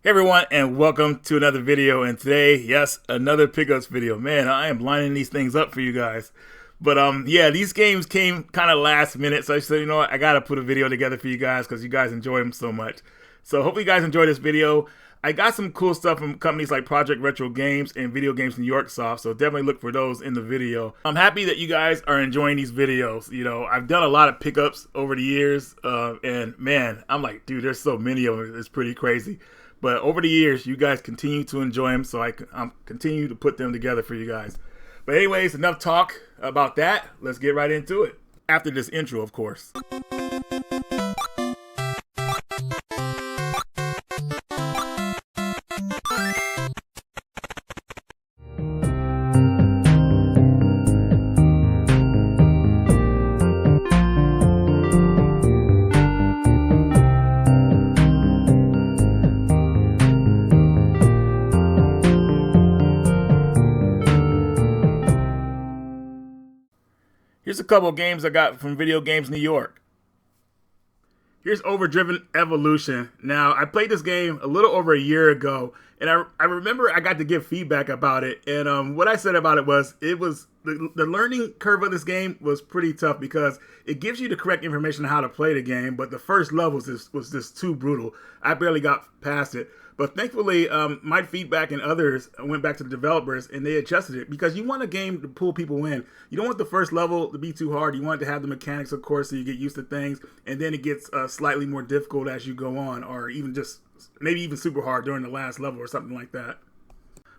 Hey everyone, and welcome to another video. And today, yes, another pickups video. Man, I am lining these things up for you guys. But yeah, these games came kind of last minute, so I said, you know what, I gotta put a video together for you guys because you guys enjoy them so much. So hopefully you guys enjoy this video. I got some cool stuff from companies like Project Retro Games and VGNYsoft, so definitely look for those in the video. I'm happy that you guys are enjoying these videos. You know, I've done a lot of pickups over the years, and man, I'm like, dude, there's so many of them. It's pretty crazy. But over the years, you guys continue to enjoy them, so I'm continue to put them together for you guys. But anyways, enough talk about that. Let's get right into it. After this intro, of course. Here's a couple of games I got from Video Games New York. Here's Overdriven Evolution. Now, I played this game a little over a year ago, and I remember I got to give feedback about it. And what I said about it was the learning curve of this game was pretty tough because it gives you the correct information on how to play the game, but the first level was just too brutal. I barely got past it. But thankfully, my feedback and others went back to the developers and they adjusted it because you want a game to pull people in. You don't want the first level to be too hard. You want it to have the mechanics, of course, so you get used to things. And then it gets slightly more difficult as you go on, or even just maybe even super hard during the last level or something like that.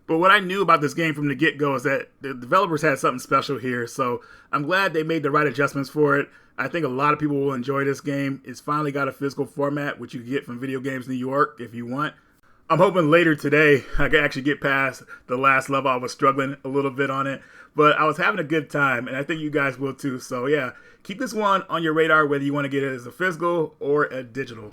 But what I knew about this game from the get-go is that the developers had something special here. So I'm glad they made the right adjustments for it. I think a lot of people will enjoy this game. It's finally got a physical format, which you can get from Video Games New York if you want. I'm hoping later today I can actually get past the last level. I was struggling a little bit on it, but I was having a good time, and I think you guys will too. So yeah, keep this one on your radar whether you want to get it as a physical or a digital.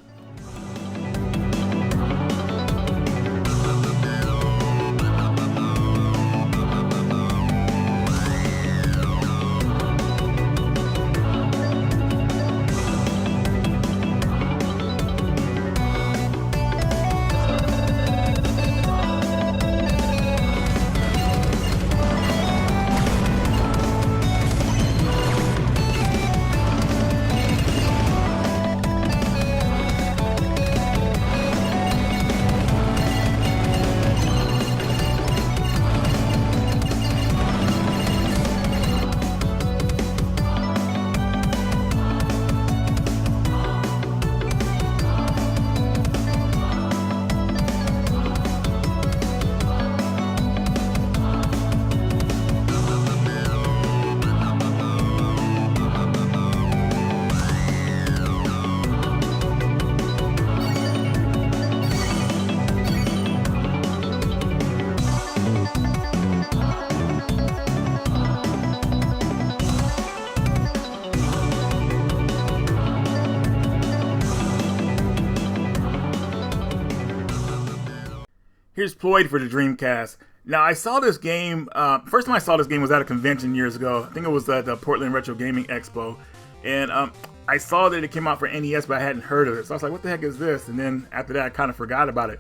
Here's Ploid for the Dreamcast. Now, I saw this game, first time I saw this game was at a convention years ago. I think it was at the Portland Retro Gaming Expo. And I saw that it came out for NES, but I hadn't heard of it. So I was like, what the heck is this? And then after that, I kind of forgot about it.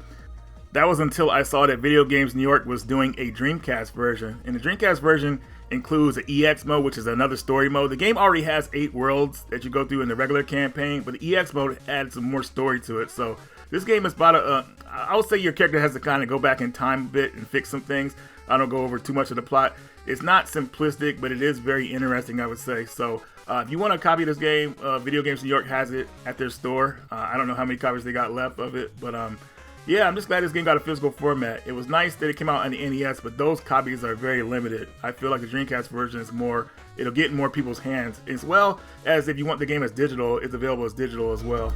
That was until I saw that Video Games New York was doing a Dreamcast version. And the Dreamcast version includes the EX mode, which is another story mode. The game already has 8 worlds that you go through in the regular campaign, but the EX mode adds some more story to it. So this game is about I would say your character has to kind of go back in time a bit and fix some things. I don't go over too much of the plot. It's not simplistic, but it is very interesting, I would say. So if you want to copy this game, Video Games New York has it at their store. I don't know how many copies they got left of it, but yeah, I'm just glad this game got a physical format. It was nice that it came out on the NES, but those copies are very limited. I feel like the Dreamcast version is more, it'll get in more people's hands, as well as if you want the game as digital, it's available as digital as well.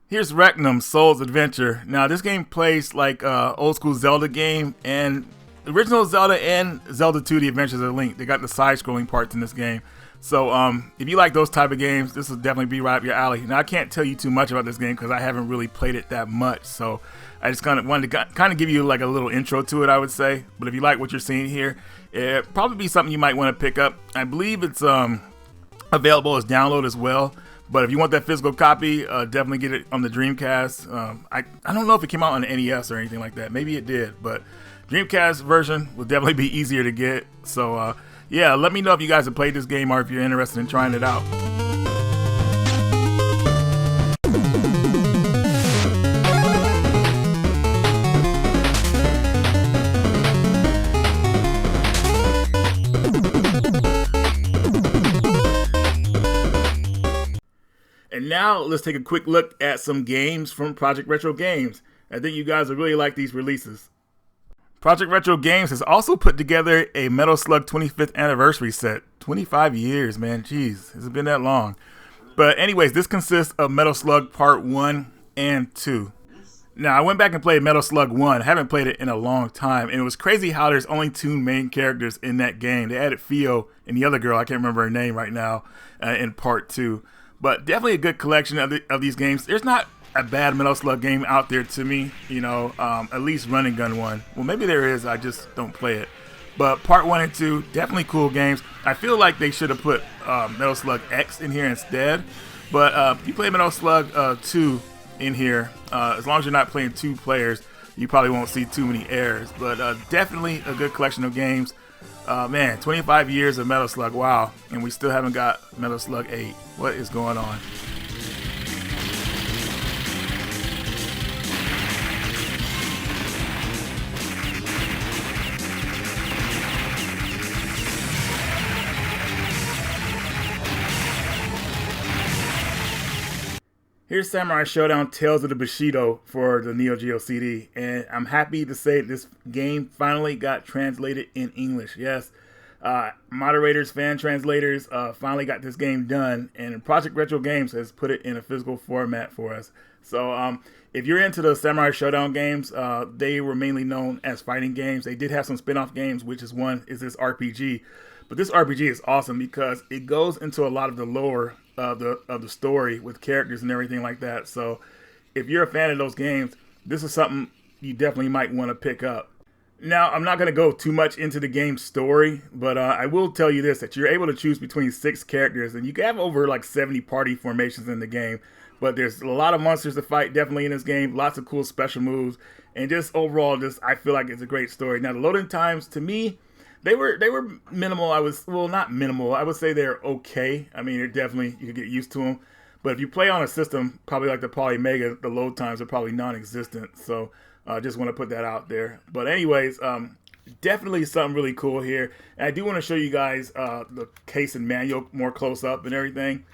Here's Reknum, Soul's Adventure. Now, this game plays like old school Zelda game, and original Zelda and Zelda 2: The Adventures of Link. They got the side-scrolling parts in this game. So if you like those type of games, this will definitely be right up your alley. Now I can't tell you too much about this game because I haven't really played it that much. So I just kind of wanted to give you like a little intro to it, I would say. But if you like what you're seeing here, it probably be something you might want to pick up. I believe it's available as download as well. But if you want that physical copy, definitely get it on the Dreamcast. I don't know if it came out on the NES or anything like that. Maybe it did, but Dreamcast version will definitely be easier to get. So yeah, let me know if you guys have played this game or if you're interested in trying it out. And now let's take a quick look at some games from Project Retro Games. I think you guys will really like these releases. Project Retro Games has also put together a Metal Slug 25th anniversary set. 25 years, man. Jeez, has it been that long? But anyways, this consists of Metal Slug Part 1 and 2. Now, I went back and played Metal Slug 1. I haven't played it in a long time. And it was crazy how there's only 2 main characters in that game. They added Fio and the other girl, I can't remember her name right now, in Part 2. But definitely a good collection of these games. There's not a bad Metal Slug game out there to me, you know, at least Run and Gun 1. Well, maybe there is, I just don't play it. But Part 1 and 2, definitely cool games. I feel like they should have put Metal Slug X in here instead. But if you play Metal Slug 2 in here, as long as you're not playing 2 players, you probably won't see too many errors. But definitely a good collection of games. Man, 25 years of Metal Slug, wow. And we still haven't got Metal Slug 8. What is going on? Here's Samurai Shodown Tales of the Bushido for the Neo Geo CD, and I'm happy to say this game finally got translated in English. Yes, moderators, fan translators finally got this game done, and Project Retro Games has put it in a physical format for us. So if you're into the Samurai Shodown games, they were mainly known as fighting games. They did have some spin-off games, which is one is this RPG. But this RPG is awesome because it goes into a lot of the lore of the story with characters and everything like that. So if you're a fan of those games, this is something you definitely might want to pick up. Now, I'm not going to go too much into the game's story, but I will tell you this, that you're able to choose between 6 characters, and you can have over like 70 party formations in the game. But there's a lot of monsters to fight definitely in this game, lots of cool special moves, and just overall, I feel like it's a great story. Now, the loading times, to me, They were minimal. Not minimal. I would say they're okay. I mean, they're definitely, you could get used to them. But if you play on a system, probably like the Poly Mega, the load times are probably non-existent. So I just want to put that out there. But anyways, definitely something really cool here. And I do want to show you guys the case and manual more close up and everything.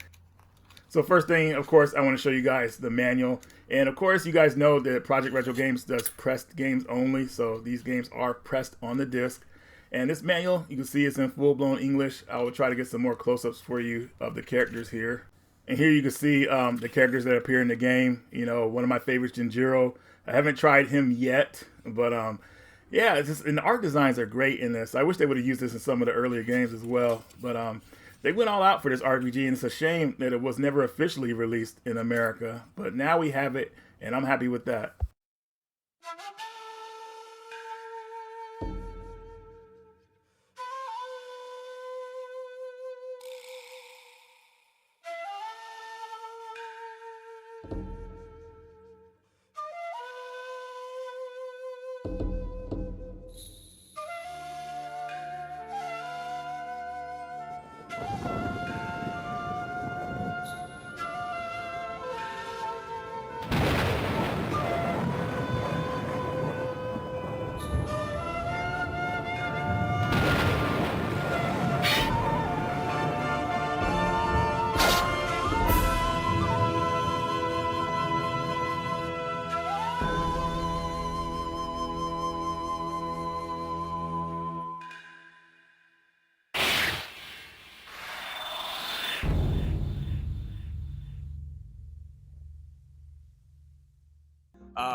So first thing, of course, I want to show you guys the manual. And of course, you guys know that Project Retro Games does pressed games only. So these games are pressed on the disc. And this manual, you can see it's in full-blown English. I will try to get some more close-ups for you of the characters here. And here you can see the characters that appear in the game. You know, one of my favorites, Jinjiro. I haven't tried him yet, but yeah, it's just, and the art designs are great in this. I wish they would have used this in some of the earlier games as well. But they went all out for this RPG, and it's a shame that it was never officially released in America. But now we have it, and I'm happy with that.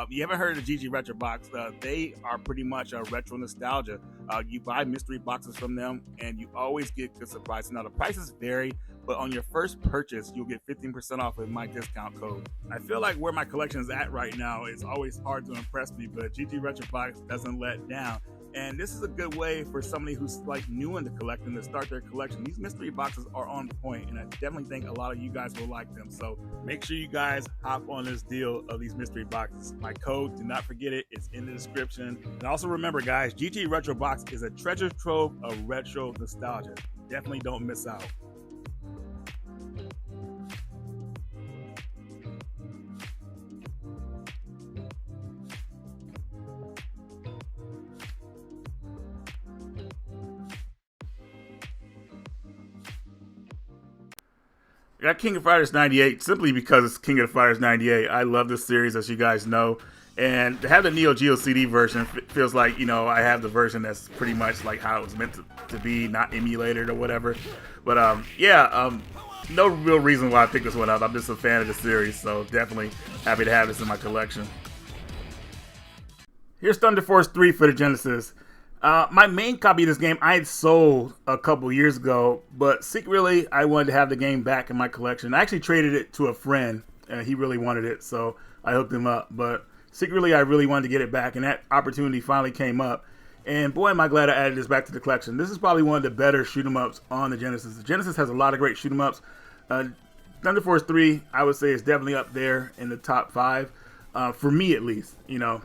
You haven't heard of the GG Retro Box? They are pretty much a retro nostalgia. You buy mystery boxes from them, and you always get good surprises. Now the prices vary, but on your first purchase, you'll get 15% off with my discount code. I feel like where my collection is at right now is always hard to impress me, but GG Retro Box doesn't let down. And this is a good way for somebody who's like new into collecting to start their collection. These mystery boxes are on point, and I definitely think a lot of you guys will like them. So make sure you guys hop on this deal of these mystery boxes. My code, do not forget it, it's in the description. And also remember, guys, GG Retro Box is a treasure trove of retro nostalgia. Definitely don't miss out. I got King of Fighters 98 simply because it's King of Fighters 98. I love this series, as you guys know. And to have the Neo Geo CD version feels like, you know, I have the version that's pretty much like how it was meant to be, not emulated or whatever. But no real reason why I picked this one up. I'm just a fan of the series, so definitely happy to have this in my collection. Here's Thunder Force 3 for the Genesis. My main copy of this game I had sold a couple years ago, but secretly I wanted to have the game back in my collection. I actually traded it to a friend, and he really wanted it, so I hooked him up. But secretly I really wanted to get it back, and that opportunity finally came up. And boy, am I glad I added this back to the collection. This is probably one of the better shoot-'em-ups on the Genesis. The Genesis has a lot of great shoot-'em-ups. Thunder Force 3, I would say, is definitely up there in the top 5, for me at least, you know.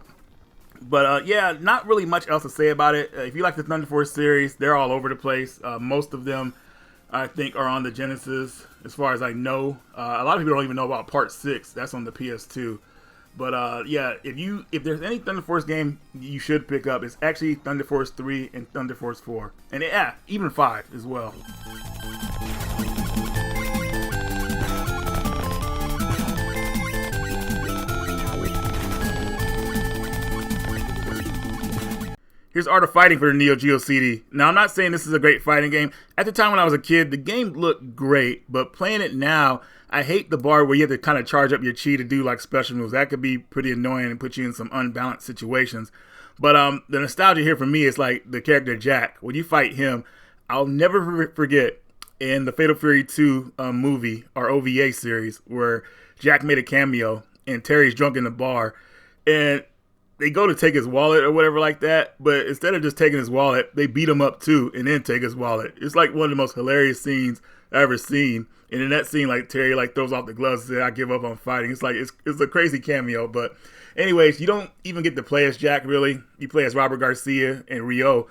But yeah, not really much else to say about it. If you like the Thunder Force series, they're all over the place. Most of them, I think, are on the Genesis, as far as I know. A lot of people don't even know about Part 6. That's on the PS2. But yeah, if there's any Thunder Force game you should pick up, it's actually Thunder Force 3 and Thunder Force 4. And yeah, even 5 as well. Here's Art of Fighting for the Neo Geo CD. Now, I'm not saying this is a great fighting game. At the time when I was a kid, the game looked great, but playing it now, I hate the bar where you have to kind of charge up your chi to do like special moves. That could be pretty annoying and put you in some unbalanced situations. But the nostalgia here for me is like the character Jack. When you fight him, I'll never forget in the Fatal Fury 2 movie, or OVA series, where Jack made a cameo and Terry's drunk in the bar, and they go to take his wallet or whatever like that, but instead of just taking his wallet, they beat him up too and then take his wallet. It's like one of the most hilarious scenes I've ever seen. And in that scene, like Terry like throws off the gloves and says, "I give up on fighting." It's like it's a crazy cameo. But anyways, you don't even get to play as Jack really. You play as Robert Garcia and Rio,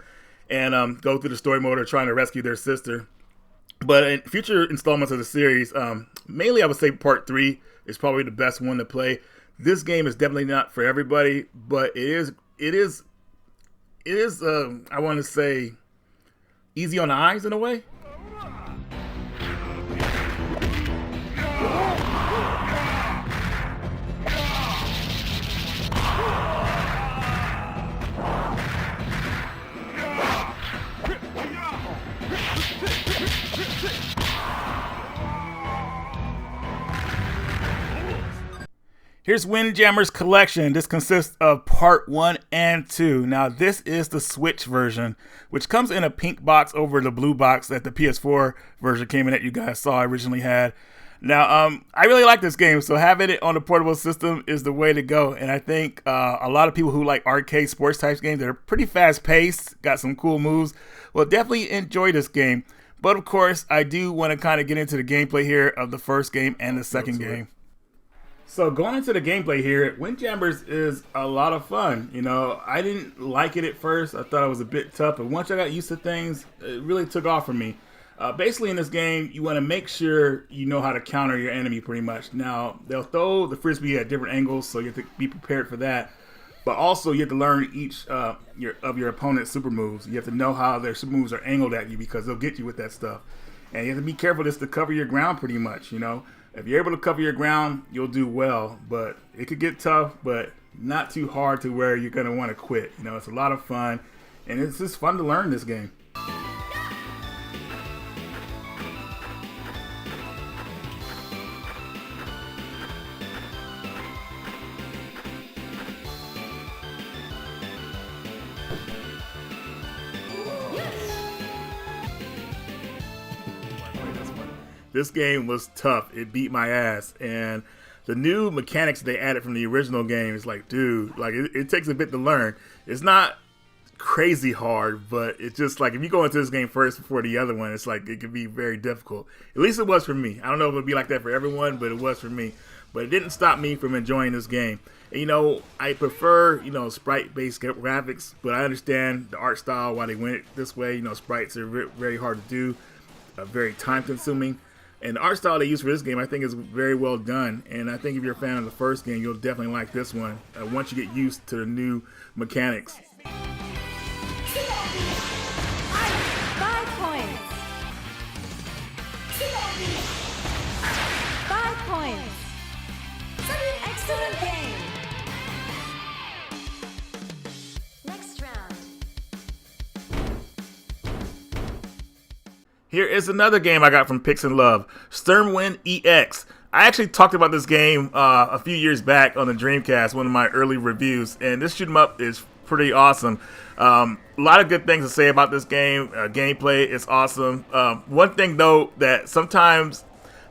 and go through the story mode of trying to rescue their sister. But in future installments of the series, mainly I would say Part 3 is probably the best one to play. This game is definitely not for everybody, but it is I want to say easy on the eyes in a way. Here's Windjammers Collection. This consists of Part 1 and 2. Now, this is the Switch version, which comes in a pink box over the blue box that the PS4 version came in that you guys saw I originally had. Now, I really like this game, so having it on a portable system is the way to go. And I think a lot of people who like arcade sports types games that are pretty fast-paced, got some cool moves, will definitely enjoy this game. But, of course, I do want to kind of get into the gameplay here of the first game and the second game. So going into the gameplay here, Windjammers is a lot of fun. You know, I didn't like it at first. I thought it was a bit tough, but once I got used to things, it really took off for me. Basically in this game, you want to make sure you know how to counter your enemy pretty much. Now, they'll throw the frisbee at different angles, so you have to be prepared for that. But also, you have to learn each of your opponent's super moves. You have to know how their super moves are angled at you because they'll get you with that stuff. And you have to be careful just to cover your ground pretty much, you know. If you're able to cover your ground, you'll do well, but it could get tough, but not too hard to where you're going to want to quit. You know, it's a lot of fun, and it's just fun to learn this game. This game was tough. It beat my ass. And the new mechanics they added from the original game is like, dude, like it takes a bit to learn. It's not crazy hard, but it's just like if you go into this game first before the other one, it's like it can be very difficult. At least it was for me. I don't know if it'll be like that for everyone, but it was for me. But it didn't stop me from enjoying this game. And, you know, I prefer, you know, sprite-based graphics, but I understand the art style, why they went this way. You know, sprites are very hard to do, very time-consuming. And the art style they use for this game, I think, is very well done. And I think if you're a fan of the first game, you'll definitely like this one once you get used to the new mechanics. 5 points. 5 points. Such an excellent game. Next round. Here is another game I got from Pixnlove, Sturmwind EX. I actually talked about this game a few years back on the Dreamcast, one of my early reviews, and this shoot 'em up is pretty awesome. A lot of good things to say about this game. Gameplay is awesome. One thing though, that sometimes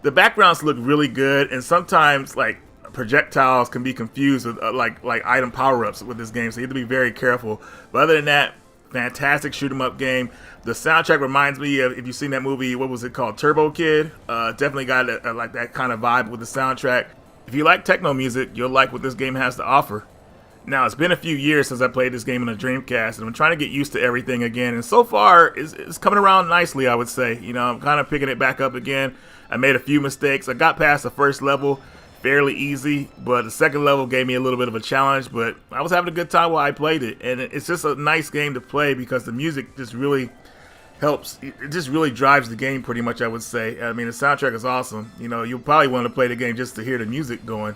the backgrounds look really good, and sometimes like projectiles can be confused with like item power-ups with this game, so you have to be very careful. But other than that, fantastic shoot 'em up game. The soundtrack reminds me of, if you've seen that movie, what was it called, Turbo Kid? Definitely got like that kind of vibe with the soundtrack. If you like techno music, you'll like what this game has to offer. Now, it's been a few years since I played this game on the Dreamcast, and I'm trying to get used to everything again. And so far, it's coming around nicely, I would say. You know, I'm kind of picking it back up again. I made a few mistakes. I got past the first level fairly easy, but the second level gave me a little bit of a challenge. But I was having a good time while I played it, and it's just a nice game to play because the music just really helps. It just really drives the game pretty much, I would say. I mean, the soundtrack is awesome. You know, you'll probably want to play the game just to hear the music going.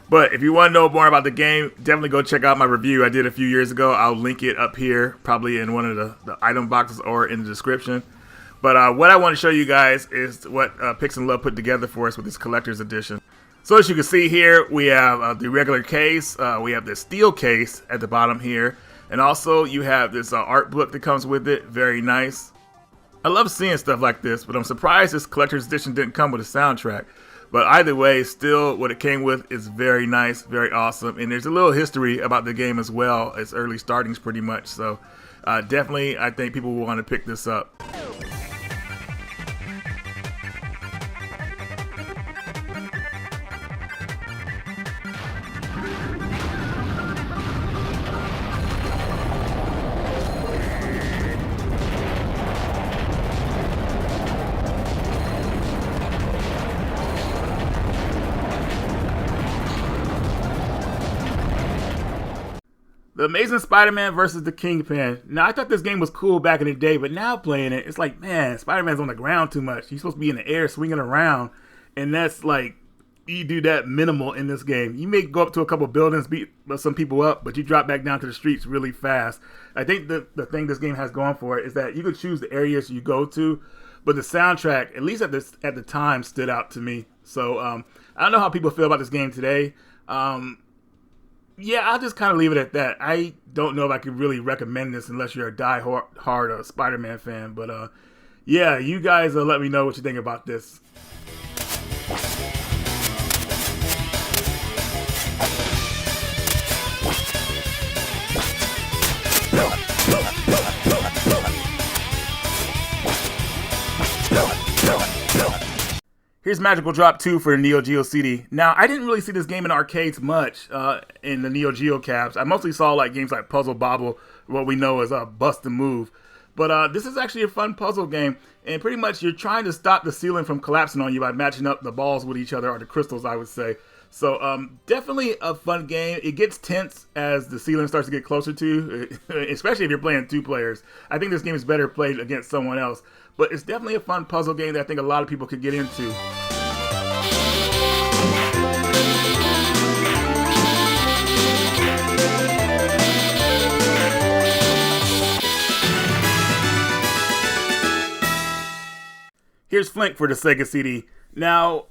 But if you want to know more about the game, definitely go check out my review I did a few years ago. I'll link it up here, probably in one of the item boxes or in the description. But what I want to show you guys is what Pixnlove put together for us with this collector's edition. So as you can see here, we have the regular case. We have this steel case at the bottom here. And also you have this art book that comes with it. Very nice. I love seeing stuff like this, but I'm surprised this collector's edition didn't come with a soundtrack. But either way, still what it came with is very nice, very awesome. And there's a little history about the game as well. It's early startings pretty much. So definitely, I think people will want to pick this up. The Amazing Spider-Man versus the Kingpin. Now, I thought this game was cool back in the day, but now playing it, it's like, man, Spider-Man's on the ground too much. He's supposed to be in the air swinging around, and that's like, you do that minimal in this game. You may go up to a couple buildings, beat some people up, but you drop back down to the streets really fast. I think the thing this game has going for it is that you can choose the areas you go to, but the soundtrack, at least at the time, stood out to me. So I don't know how people feel about this game today. Yeah, I'll just kind of leave it at that. I don't know if I could really recommend this unless you're a die-hard Spider-Man fan. But yeah, you guys let me know what you think about this. Here's Magical Drop 2 for the Neo Geo CD. Now, I didn't really see this game in arcades much in the Neo Geo caps. I mostly saw like games like Puzzle Bobble, what we know as Bust a Move. But this is actually a fun puzzle game, and pretty much you're trying to stop the ceiling from collapsing on you by matching up the balls with each other, or the crystals, I would say. So definitely a fun game. It gets tense as the ceiling starts to get closer to you, especially if you're playing 2 players. I think this game is better played against someone else. But it's definitely a fun puzzle game that I think a lot of people could get into. Here's Flink for the Sega CD. Now,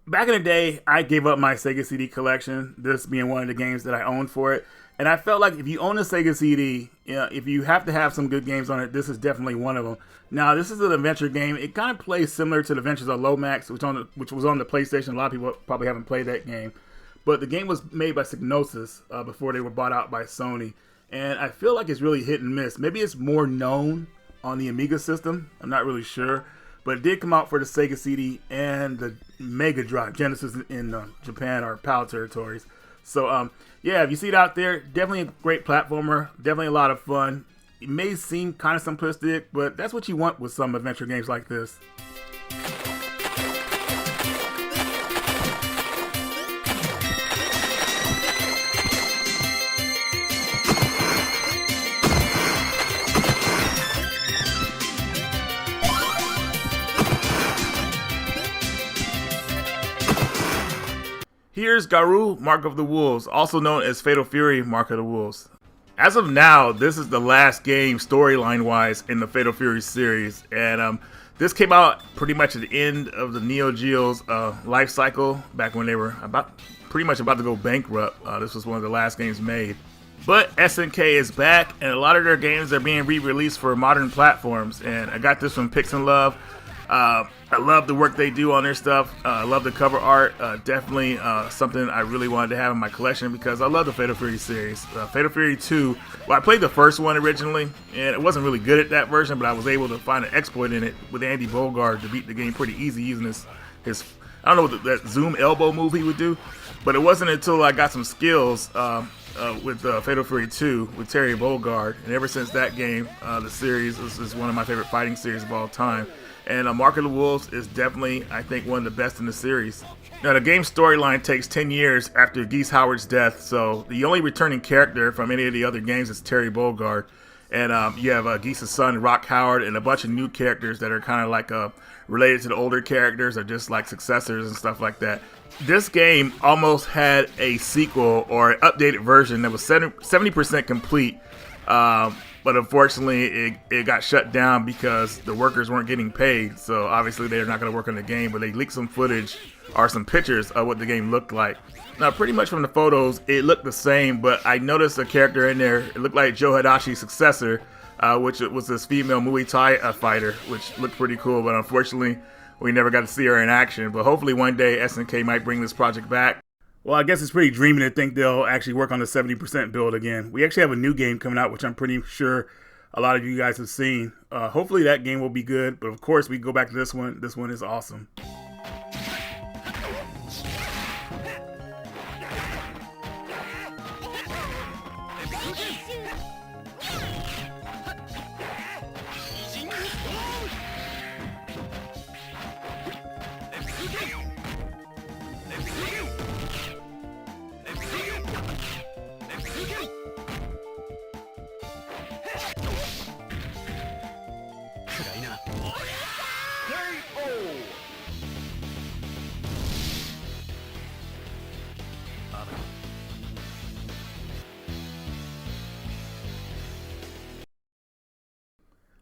back in the day, I gave up my Sega CD collection, this being one of the games that I owned for it. And I felt like if you own a Sega CD, Yeah, if you have to have some good games on it, this is definitely one of them. Now, this is an adventure game. It kind of plays similar to the Adventures of Lomax, which was on the PlayStation. A lot of people probably haven't played that game. But the game was made by Psygnosis before they were bought out by Sony. And I feel like it's really hit and miss. Maybe it's more known on the Amiga system. I'm not really sure. But it did come out for the Sega CD and the Mega Drive. Genesis in Japan or PAL territories. So, yeah, if you see it out there, definitely a great platformer. Definitely a lot of fun. It may seem kind of simplistic, but that's what you want with some adventure games like this. Here's Garou, Mark of the Wolves, also known as Fatal Fury, Mark of the Wolves. As of now, this is the last game storyline-wise in the Fatal Fury series, and this came out pretty much at the end of the Neo Geo's life cycle, back when they were pretty much about to go bankrupt. This was one of the last games made. But SNK is back, and a lot of their games are being re-released for modern platforms, and I got this from Pixnlove. I love the work they do on their stuff. I love the cover art. Definitely something I really wanted to have in my collection because I love the Fatal Fury series. Fatal Fury 2, well, I played the first one originally, and it wasn't really good at that version, but I was able to find an exploit in it with Andy Bogard to beat the game pretty easy using his I don't know what that zoom elbow move he would do, but it wasn't until I got some skills with Fatal Fury 2 with Terry Bogard, and ever since that game, the series is one of my favorite fighting series of all time. And Mark of the Wolves is definitely, I think, one of the best in the series. Now, the game's storyline takes 10 years after Geese Howard's death, so the only returning character from any of the other games is Terry Bogard. And you have Geese's son, Rock Howard, and a bunch of new characters that are kind of like related to the older characters or just like successors and stuff like that. This game almost had a sequel or an updated version that was 70% complete. But unfortunately, it got shut down because the workers weren't getting paid. So obviously, they're not going to work on the game. But they leaked some footage or some pictures of what the game looked like. Now, pretty much from the photos, it looked the same. But I noticed a character in there. It looked like Joe Hadashi's successor, which was this female Muay Thai fighter, which looked pretty cool. But unfortunately, we never got to see her in action. But hopefully, one day, SNK might bring this project back. Well, I guess it's pretty dreamy to think they'll actually work on the 70% build again. We actually have a new game coming out, which I'm pretty sure a lot of you guys have seen. Hopefully that game will be good, but of course we go back to this one. This one is awesome.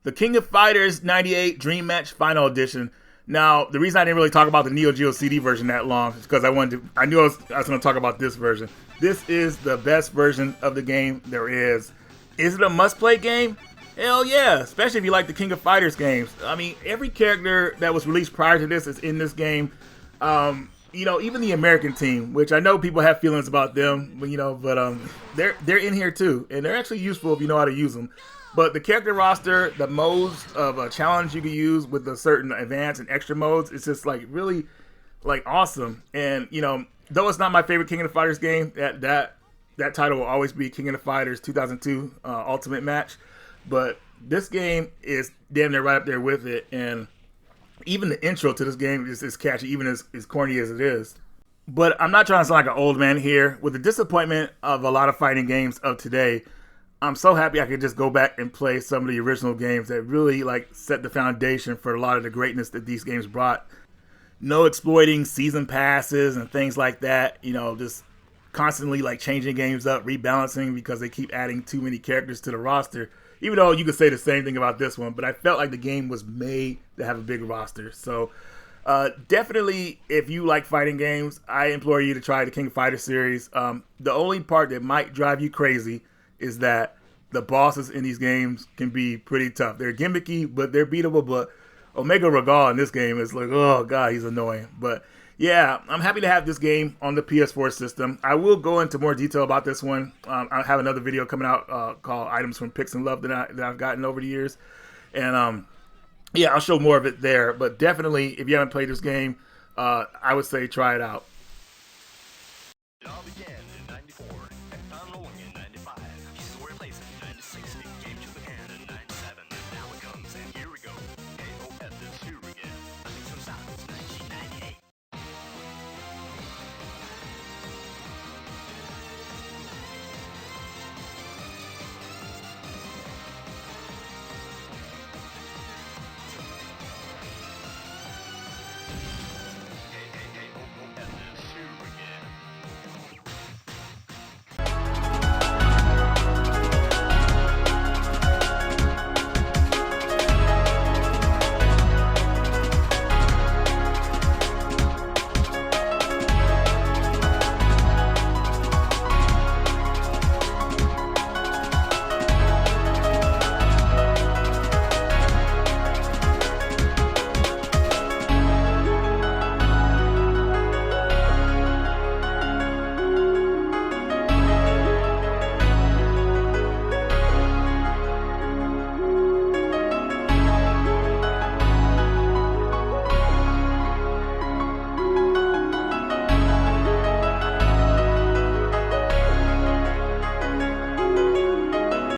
The King of Fighters 98 Dream Match Final Edition. Now, the reason I didn't really talk about the Neo Geo CD version that long is because I knew I was going to talk about this version. This is the best version of the game there is. Is it a must-play game? Hell yeah, especially if you like the King of Fighters games. I mean, every character that was released prior to this is in this game. You know, even the American team, which I know people have feelings about them, but they're in here too, and they're actually useful if you know how to use them. But the character roster, the modes of a challenge you can use with the certain advanced and extra modes, it's just like really like awesome. And you know, though it's not my favorite King of the Fighters game, that title will always be King of the Fighters 2002 Ultimate Match. But this game is damn near right up there with it, and even the intro to this game is catchy, even as corny as it is. But I'm not trying to sound like an old man here. With the disappointment of a lot of fighting games of today, I'm so happy I could just go back and play some of the original games that really like set the foundation for a lot of the greatness that these games brought. No exploiting season passes and things like that. You know, just constantly like changing games up, rebalancing because they keep adding too many characters to the roster. Even though you could say the same thing about this one, but I felt like the game was made to have a big roster. So definitely, if you like fighting games, I implore you to try the King of Fighters series. The only part that might drive you crazy is that the bosses in these games can be pretty tough. They're gimmicky, but they're beatable. But Omega Regal in this game is like, oh god, he's annoying. But yeah, I'm happy to have this game on the PS4 system. I will go into more detail about this one. I have another video coming out called Items from Pixnlove that I've gotten over the years. And yeah, I'll show more of it there. But definitely, if you haven't played this game, I would say try it out.